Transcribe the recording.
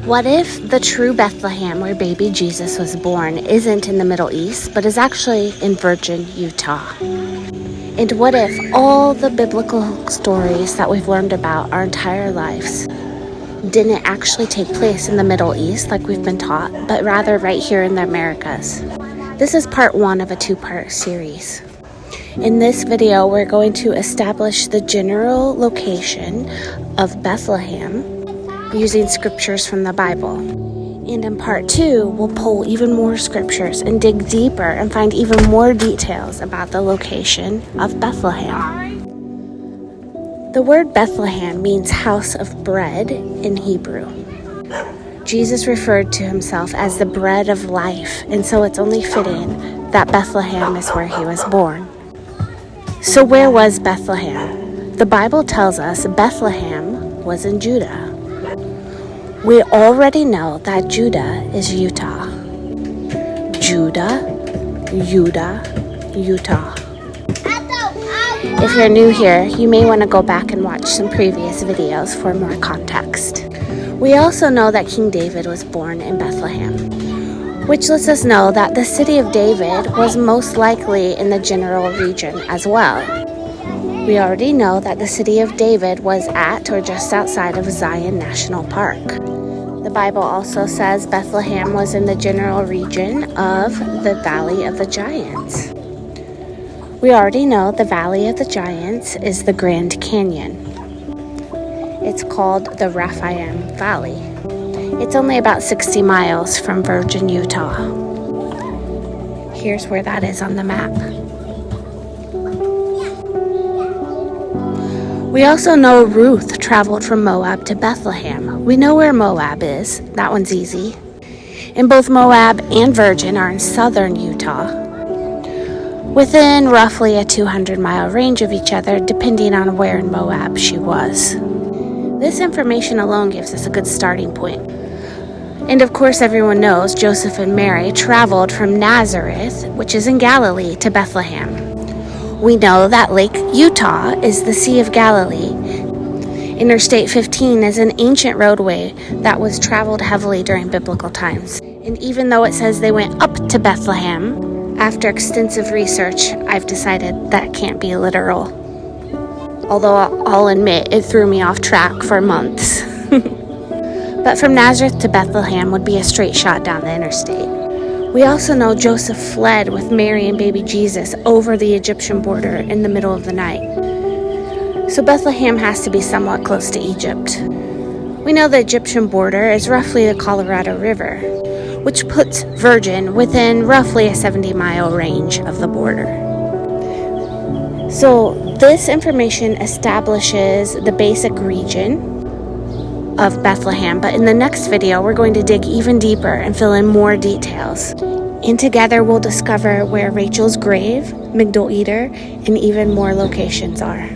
What if the true Bethlehem where baby Jesus was born isn't in the Middle East, but is actually in Virgin, Utah? And what if all the biblical stories that we've learned about our entire lives didn't actually take place in the Middle East like we've been taught, but rather right here in the Americas? This is part one of a two-part series. In this video, we're going to establish the general location of Bethlehem using scriptures from the Bible. And in part two, we'll pull even more scriptures and dig deeper and find even more details about the location of Bethlehem. The word Bethlehem means house of bread in Hebrew. Jesus referred to himself as the bread of life, and so it's only fitting that Bethlehem is where he was born. So where was Bethlehem? The Bible tells us Bethlehem was in Judah. We already know that Judah is Utah. Judah, Utah. If you're new here, you may want to go back and watch some previous videos for more context. We also know that King David was born in Bethlehem, which lets us know that the city of David was most likely in the general region as well. We already know that the city of David was at or just outside of Zion National Park. The Bible also says Bethlehem was in the general region of the Valley of the Giants. We already know the Valley of the Giants is the Grand Canyon. It's called the Rephaim Valley. It's only about 60 miles from Virgin, Utah. Here's where that is on the map. We also know Ruth traveled from Moab to Bethlehem. We know where Moab is. That one's easy. And both Moab and Virgin are in southern Utah, within roughly a 200-mile range of each other, depending on where in Moab she was. This information alone gives us a good starting point. And of course, everyone knows Joseph and Mary traveled from Nazareth, which is in Galilee, to Bethlehem. We know that Lake Utah is the Sea of Galilee. Interstate 15 is an ancient roadway that was traveled heavily during biblical times. And even though it says they went up to Bethlehem, after extensive research, I've decided that can't be literal. Although I'll admit it threw me off track for months. But from Nazareth to Bethlehem would be a straight shot down the interstate. We also know Joseph fled with Mary and baby Jesus over the Egyptian border in the middle of the night. So Bethlehem has to be somewhat close to Egypt. We know the Egyptian border is roughly the Colorado River, which puts Virgin within roughly a 70-mile range of the border. So this information establishes the basic region of Bethlehem, but in the next video we're going to dig even deeper and fill in more details. And together we'll discover where Rachel's grave, Migdal Eder, and even more locations are.